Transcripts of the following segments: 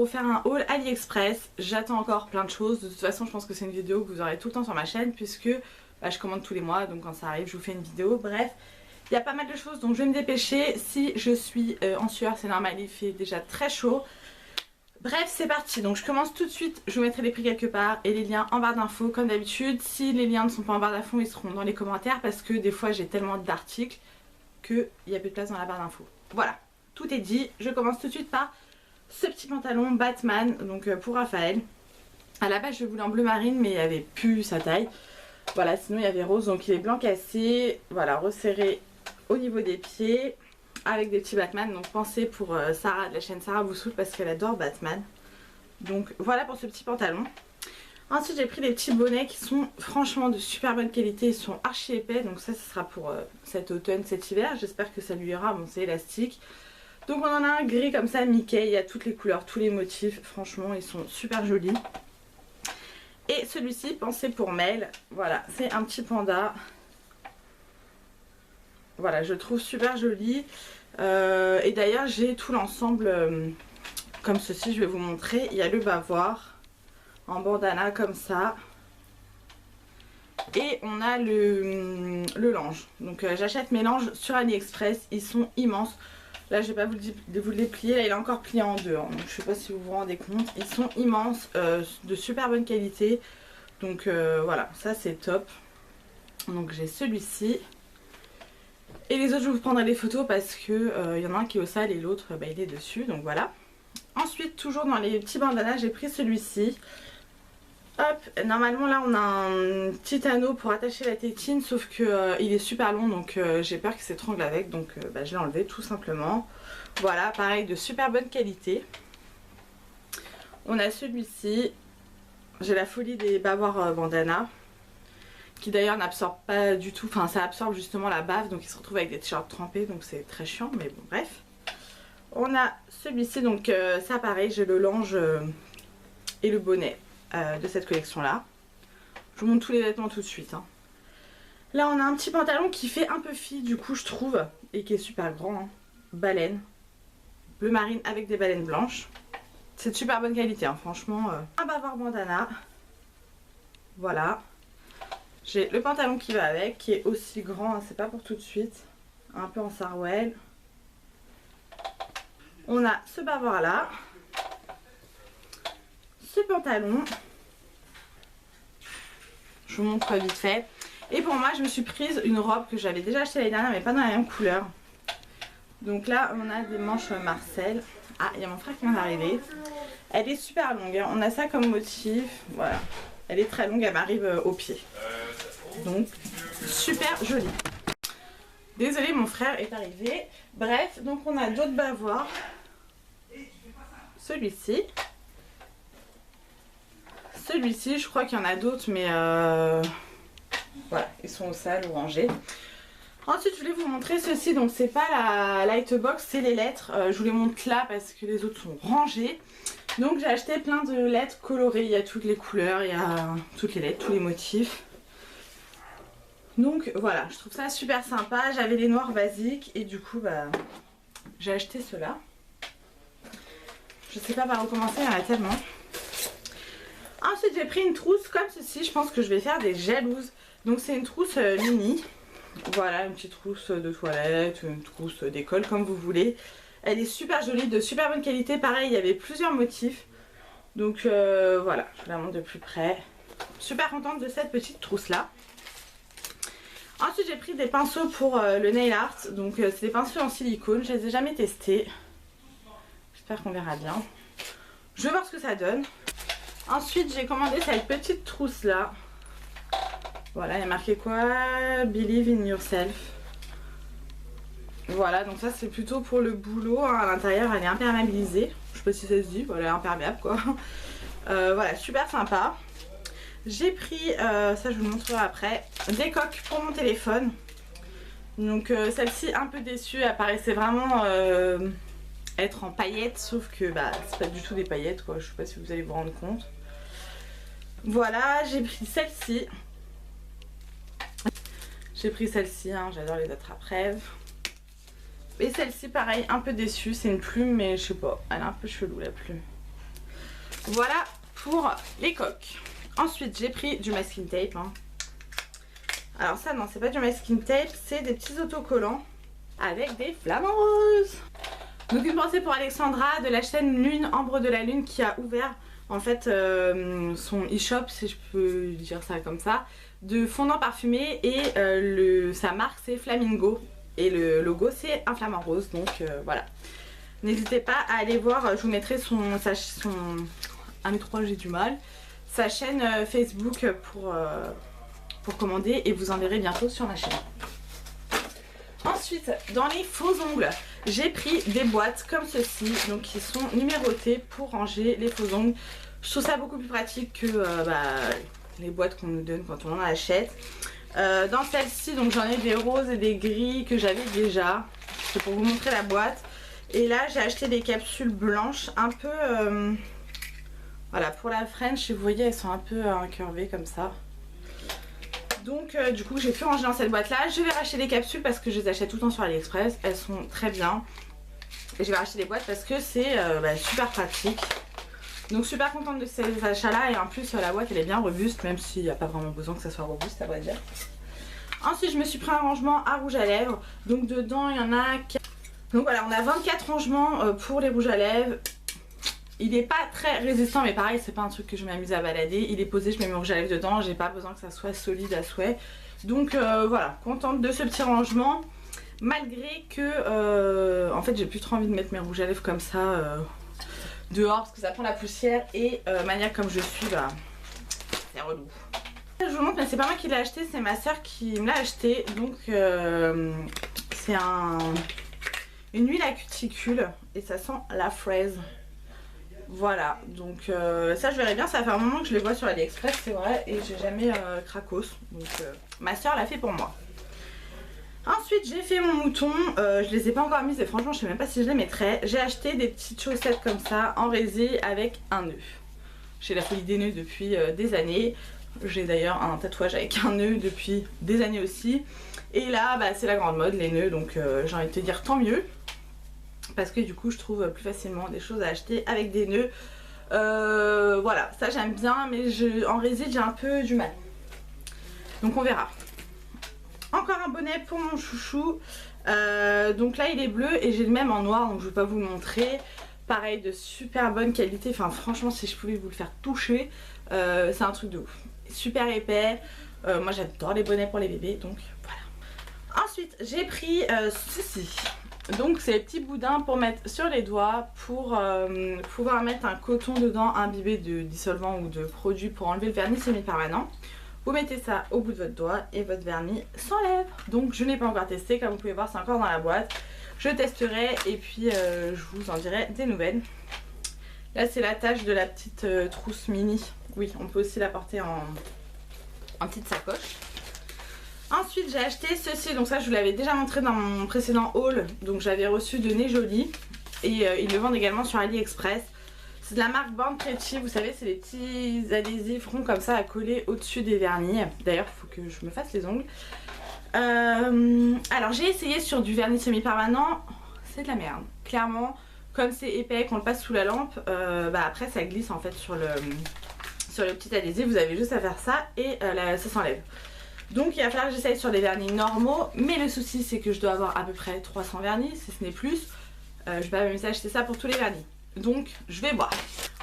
refaire un haul AliExpress. J'attends encore plein de choses. De toute façon je pense que c'est une vidéo que vous aurez tout le temps sur ma chaîne, puisque bah, je commande tous les mois, donc quand ça arrive je vous fais une vidéo. Bref, il y a pas mal de choses donc je vais me dépêcher. Si je suis en sueur c'est normal, il fait déjà très chaud. Bref, c'est parti. Donc je commence tout de suite. Je vous mettrai les prix quelque part et les liens en barre d'infos comme d'habitude. Si les liens ne sont pas en barre d'infos, ils seront dans les commentaires, parce que des fois j'ai tellement d'articles qu'il n'y a plus de place dans la barre d'infos. Voilà, tout est dit. Je commence tout de suite par ce petit pantalon Batman, donc pour Raphaël. À la base je voulais en bleu marine, mais il n'y avait plus sa taille. Voilà, sinon il y avait rose, donc il est blanc cassé. Voilà, resserré au niveau des pieds, avec des petits Batman. Donc pensez pour Sarah de la chaîne Sarah Boussoul, parce qu'elle adore Batman. Donc voilà pour ce petit pantalon. Ensuite j'ai pris des petits bonnets qui sont franchement de super bonne qualité. Ils sont archi épais, donc ça ce sera pour cet automne, cet hiver. J'espère que ça lui ira. Bon, c'est élastique. Donc on en a un gris comme ça, Mickey. Il y a toutes les couleurs, tous les motifs. Franchement ils sont super jolis. Et celui-ci, pensez pour Mel. Voilà, c'est un petit panda. Voilà, je le trouve super joli. Et d'ailleurs j'ai tout l'ensemble comme ceci, je vais vous montrer. Il y a le bavoir en bandana comme ça. Et on a le lange. Donc j'achète mes langes sur AliExpress. Ils sont immenses. Là je vais pas vous les plier. Là il est encore plié en deux. Hein. Donc je sais pas si vous vous rendez compte. Ils sont immenses, de super bonne qualité. Donc voilà, ça c'est top. Donc j'ai celui-ci. Et les autres je vous prendrai les photos, parce que y en a un qui est au sale et l'autre bah, il est dessus. Donc voilà. Ensuite toujours dans les petits bandanas j'ai pris celui-ci. Hop, normalement là on a un petit anneau pour attacher la tétine, sauf que il est super long, donc j'ai peur qu'il s'étrangle avec, donc bah, je l'ai enlevé tout simplement. Voilà, pareil, de super bonne qualité. On a celui-ci, j'ai la folie des bavoirs bandana, qui d'ailleurs n'absorbe pas du tout, enfin ça absorbe justement la bave, donc il se retrouve avec des t-shirts trempés, donc c'est très chiant, mais bon bref. On a celui-ci, donc ça pareil, j'ai le lange et le bonnet de cette collection là. Je vous montre tous les vêtements tout de suite. Hein. Là on a un petit pantalon qui fait un peu fille du coup je trouve, et qui est super grand. Hein. Baleine, bleu marine avec des baleines blanches. C'est de super bonne qualité, hein, franchement. Un bavard bandana. Voilà. J'ai le pantalon qui va avec, qui est aussi grand, hein, c'est pas pour tout de suite. Un peu en sarouel. On a ce bavard là. Ce pantalon. Je vous montre vite fait. Et pour moi je me suis prise une robe que j'avais déjà achetée l'année dernière, mais pas dans la même couleur. Donc là on a des manches Marcel. Ah, il y a mon frère qui vient d'arriver. Elle est super longue, hein. On a ça comme motif. Voilà, elle est très longue, elle m'arrive au pied. Donc super jolie. Désolée, mon frère est arrivé. Bref, donc on a d'autres bavoirs. Celui-ci. Celui-ci, je crois qu'il y en a d'autres, mais voilà, ils sont au sale ou rangés. Ensuite, je voulais vous montrer ceci. Donc, c'est pas la Lightbox, c'est les lettres. Je vous les montre là parce que les autres sont rangés. Donc, j'ai acheté plein de lettres colorées. Il y a toutes les couleurs, il y a toutes les lettres, tous les motifs. Donc, voilà, je trouve ça super sympa. J'avais les noirs basiques et du coup, bah, j'ai acheté ceux-là. Je sais pas par où commencer, il y en a tellement. Ensuite j'ai pris une trousse comme ceci, je pense que je vais faire des jalouses. Donc c'est une trousse mini. Voilà, une petite trousse de toilette, une trousse d'école comme vous voulez. Elle est super jolie, de super bonne qualité. Pareil, il y avait plusieurs motifs. Donc voilà, je vous la montre de plus près. Super contente de cette petite trousse là. Ensuite j'ai pris des pinceaux pour le nail art. Donc c'est des pinceaux en silicone, je les ai jamais testés. J'espère qu'on verra bien. Je vais voir ce que ça donne. Ensuite j'ai commandé cette petite trousse là. Voilà, il y a marqué quoi? Believe in yourself. Voilà, donc ça c'est plutôt pour le boulot, hein. À l'intérieur elle est imperméabilisée. Je sais pas si ça se dit, voilà, imperméable quoi. Voilà, super sympa. J'ai pris, ça je vous le montrerai après, des coques pour mon téléphone. Donc celle-ci un peu déçue, elle paraissait vraiment être en paillettes, sauf que bah c'est pas du tout des paillettes quoi, je sais pas si vous allez vous rendre compte. Voilà, j'ai pris celle-ci. J'ai pris celle-ci, hein, j'adore les attrape-rêves. Et celle-ci pareil, un peu déçue, c'est une plume mais je sais pas, elle est un peu chelou la plume. Voilà pour les coques. Ensuite j'ai pris du masking tape. Alors ça non, c'est pas du masking tape, c'est des petits autocollants avec des flamants roses. Donc une pensée pour Alexandra de la chaîne Lune, Ambre de la Lune, qui a ouvert en fait son e-shop, si je peux dire ça comme ça, de fondant parfumé, et sa marque c'est Flamingo et le logo c'est un flamant rose. Donc voilà, n'hésitez pas à aller voir, je vous mettrai son 1,3 j'ai du mal, sa chaîne Facebook pour commander, et vous en verrez bientôt sur ma chaîne. Ensuite, dans les faux ongles, j'ai pris des boîtes comme ceci, donc qui sont numérotées pour ranger les faux ongles. Je trouve ça beaucoup plus pratique que les boîtes qu'on nous donne quand on en achète. Dans celle-ci, donc j'en ai des roses et des gris que j'avais déjà. C'est pour vous montrer la boîte. Et là, j'ai acheté des capsules blanches, un peu, voilà, pour la French. Et vous voyez, elles sont un peu incurvées comme ça. Donc du coup j'ai pu ranger dans cette boîte là. Je vais racheter des capsules parce que je les achète tout le temps sur AliExpress. Elles sont très bien. Et je vais racheter des boîtes parce que c'est super pratique. Donc super contente de ces achats là. Et en plus la boîte elle est bien robuste, même s'il n'y a pas vraiment besoin que ça soit robuste à vrai dire. Ensuite je me suis pris un rangement à rouge à lèvres. Donc dedans il y en a 4. Donc voilà, on a 24 rangements pour les rouges à lèvres. Il n'est pas très résistant, mais pareil, c'est pas un truc que je m'amuse à balader. Il est posé, je mets mon rouge à lèvres dedans, j'ai pas besoin que ça soit solide à souhait. Donc voilà, contente de ce petit rangement. Malgré que, en fait, j'ai plus trop envie de mettre mes rouges à lèvres comme ça dehors parce que ça prend la poussière. Et maniaque comme je suis, bah, c'est relou. Je vous montre, mais c'est pas moi qui l'ai acheté, c'est ma soeur qui me l'a acheté. Donc c'est une huile à cuticule et ça sent la fraise. Voilà, donc ça je verrai bien, ça fait un moment que je les vois sur AliExpress, c'est vrai, et j'ai jamais cracos, donc ma soeur l'a fait pour moi. Ensuite j'ai fait mon mouton, je les ai pas encore mises et franchement je sais même pas si je les mettrai. J'ai acheté des petites chaussettes comme ça en résille avec un nœud. J'ai la folie des nœuds depuis des années, j'ai d'ailleurs un tatouage avec un nœud depuis des années aussi. Et là bah, c'est la grande mode les nœuds, donc j'ai envie de te dire tant mieux. Parce que du coup je trouve plus facilement des choses à acheter avec des nœuds. Voilà, ça j'aime bien, mais en résine j'ai un peu du mal. Donc on verra. Encore un bonnet pour mon chouchou. Donc là il est bleu et j'ai le même en noir, donc je ne vais pas vous le montrer. Pareil, de super bonne qualité. Enfin franchement si je pouvais vous le faire toucher, c'est un truc de ouf. Super épais. Moi j'adore les bonnets pour les bébés, donc voilà. Ensuite j'ai pris ceci. Donc c'est les petits boudins pour mettre sur les doigts pour pouvoir mettre un coton dedans imbibé de dissolvant ou de produit pour enlever le vernis semi-permanent. Vous mettez ça au bout de votre doigt et votre vernis s'enlève. Donc je n'ai pas encore testé, comme vous pouvez voir c'est encore dans la boîte. Je testerai et puis je vous en dirai des nouvelles. Là c'est l'attache de la petite trousse mini. Oui, on peut aussi la porter en petite sacoche. Ensuite j'ai acheté ceci, donc ça je vous l'avais déjà montré dans mon précédent haul. Donc j'avais reçu de Nez Jolie et ils le vendent également sur AliExpress. C'est de la marque Born Pretty, vous savez c'est les petits adhésifs ronds comme ça à coller au-dessus des vernis. D'ailleurs il faut que je me fasse les ongles. Alors j'ai essayé sur du vernis semi-permanent, c'est de la merde. Clairement, comme c'est épais, qu'on le passe sous la lampe, bah après ça glisse en fait sur le petit adhésif. Vous avez juste à faire ça et ça s'enlève. Donc il va falloir que j'essaye sur des vernis normaux, mais le souci c'est que je dois avoir à peu près 300 vernis, si ce n'est plus. Je vais pas m'amuser à acheter ça pour tous les vernis. Donc je vais voir.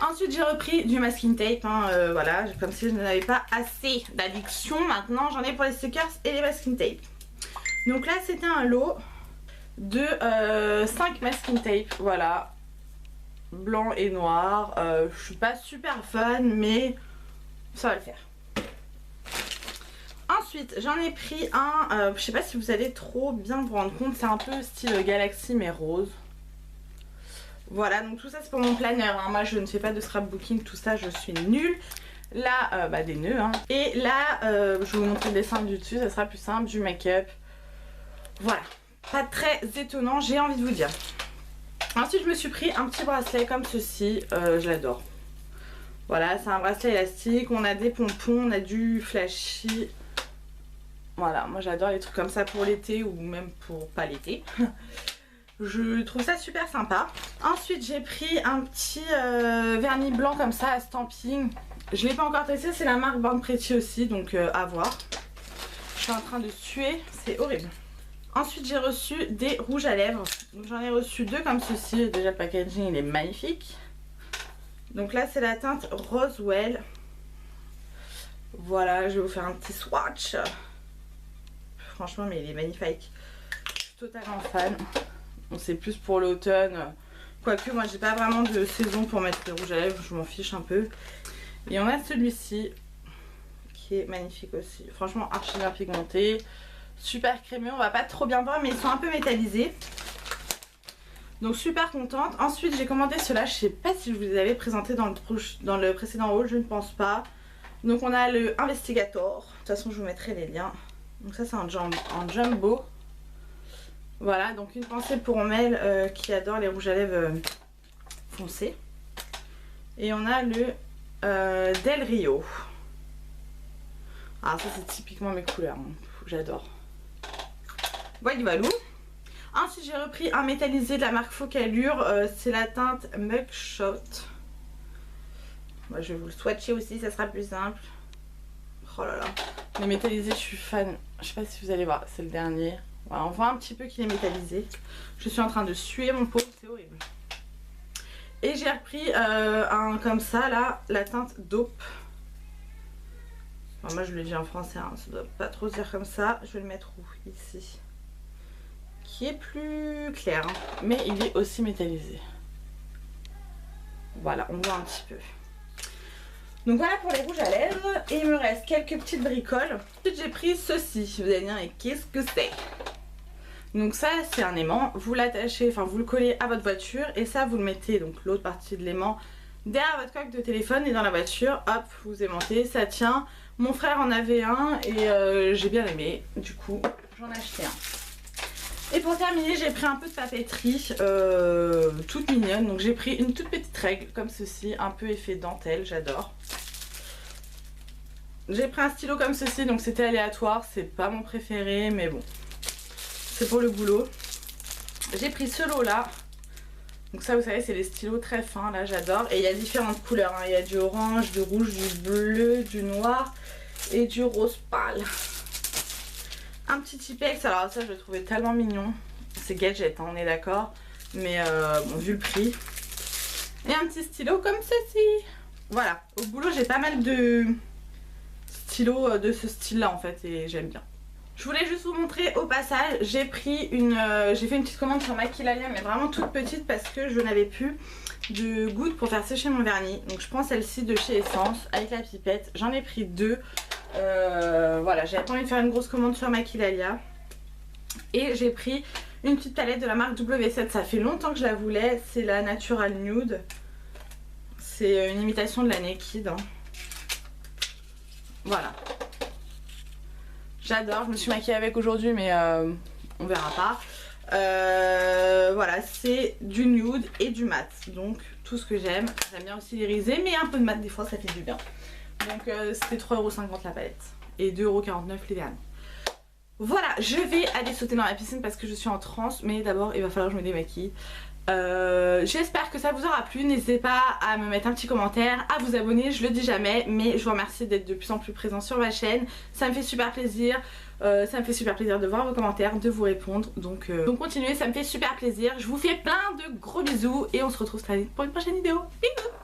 Ensuite j'ai repris du masking tape, voilà, comme si je n'avais pas assez d'addiction. Maintenant j'en ai pour les stickers et les masking tape. Donc là c'était un lot de 5 masking tape, voilà. Blanc et noir. Je suis pas super fan mais ça va le faire. Ensuite j'en ai pris un, je sais pas si vous allez trop bien vous rendre compte, c'est un peu style Galaxy mais rose. Voilà, donc tout ça c'est pour mon planeur, hein. Moi je ne fais pas de scrapbooking, tout ça je suis nulle. Là des nœuds, hein. Et là je vais vous montrer le dessin du dessus, ça sera plus simple, du make-up. Voilà, pas très étonnant, j'ai envie de vous dire. Ensuite je me suis pris un petit bracelet comme ceci, je l'adore. Voilà, c'est un bracelet élastique, on a des pompons, on a du flashy. Voilà, moi j'adore les trucs comme ça pour l'été ou même pour pas l'été. Je trouve ça super sympa. Ensuite j'ai pris un petit vernis blanc comme ça à stamping. Je l'ai pas encore testé, c'est la marque Born Pretty aussi, donc à voir. Je suis en train de suer, c'est horrible. Ensuite j'ai reçu des rouges à lèvres. J'en ai reçu 2 comme ceci. Déjà le packaging il est magnifique. Donc là c'est la teinte Roswell. Voilà, je vais vous faire un petit swatch. Franchement mais il est magnifique. Je suis totalement fan. Bon, c'est plus pour l'automne. Quoique moi j'ai pas vraiment de saison pour mettre les rouges à lèvres, je m'en fiche un peu. Et on a celui-ci qui est magnifique aussi. Franchement archi bien pigmenté. Super crémeux, on va pas trop bien voir mais ils sont un peu métallisés. Donc super contente. Ensuite j'ai commandé ceux-là, je sais pas si je vous les avais présentés dans le précédent haul, je ne pense pas. Donc on a le Investigator, de toute façon je vous mettrai les liens. Donc ça c'est en jumbo. Voilà, donc une pensée pour Mel qui adore les rouges à lèvres foncés. Et on a le Del Rio. Ah ça c'est typiquement mes couleurs, hein. J'adore. Voilà. Ensuite j'ai repris un métallisé de la marque Focalure, c'est la teinte Mugshot. Moi je vais vous le swatcher aussi, ça sera plus simple. Oh là là, les métallisés je suis fan, je sais pas si vous allez voir, c'est le dernier. Voilà, on voit un petit peu qu'il est métallisé. Je suis en train de suer mon pot, c'est horrible. Et j'ai repris un comme ça là, la teinte Dope. Enfin, moi je le dis en français, hein, ça doit pas trop se dire comme ça. Je vais le mettre où? Ici. Qui est plus clair, hein, mais il est aussi métallisé. Voilà, on voit un petit peu. Donc voilà pour les rouges à lèvres. Et il me reste quelques petites bricoles. Ensuite j'ai pris ceci. Vous allez dire mais qu'est-ce que c'est? Donc ça c'est un aimant. Vous l'attachez, enfin vous le collez à votre voiture. Et ça vous le mettez, donc l'autre partie de l'aimant, derrière votre coque de téléphone et dans la voiture. Hop, vous aimantez, ça tient. Mon frère en avait un et j'ai bien aimé. Du coup j'en ai acheté un. Et pour terminer j'ai pris un peu de papeterie toute mignonne. Donc j'ai pris une toute petite règle comme ceci, un peu effet dentelle, j'adore. J'ai pris un stylo comme ceci, donc c'était aléatoire, c'est pas mon préféré mais bon, c'est pour le boulot. J'ai pris ce lot là. Donc ça vous savez c'est les stylos très fins là, j'adore. Et il y a différentes couleurs, hein. Il y a du orange, du rouge, du bleu, du noir et du rose pâle. Un petit Tipex, alors ça je le trouvais tellement mignon. C'est gadget, hein, on est d'accord. Mais bon, vu le prix. Et un petit stylo comme ceci. Voilà, au boulot j'ai pas mal de stylos de ce style là en fait et j'aime bien. Je voulais juste vous montrer au passage, j'ai fait une petite commande sur Maquilalia mais vraiment toute petite parce que je n'avais plus de gouttes pour faire sécher mon vernis. Donc je prends celle-ci de chez Essence avec la pipette, j'en ai pris 2. Voilà, j'avais pas envie de faire une grosse commande sur Maquilalia. Et j'ai pris une petite palette de la marque W7, ça fait longtemps que je la voulais, c'est la Natural Nude. C'est une imitation de la Naked, hein. Voilà. J'adore, je me suis maquillée avec aujourd'hui mais on verra pas. Voilà, c'est du nude et du mat, donc tout ce que j'aime. J'aime bien aussi l'irisé mais un peu de mat des fois ça fait du bien. Donc c'était 3,50€ la palette et 2,49€ les vernis. Voilà, je vais aller sauter dans la piscine parce que je suis en transe, mais d'abord il va falloir que je me démaquille. J'espère que ça vous aura plu, n'hésitez pas à me mettre un petit commentaire, à vous abonner, je le dis jamais mais je vous remercie d'être de plus en plus présent sur ma chaîne, ça me fait super plaisir. Ça me fait super plaisir de voir vos commentaires, de vous répondre, donc continuez, ça me fait super plaisir. Je vous fais plein de gros bisous et on se retrouve très vite pour une prochaine vidéo. Bisous.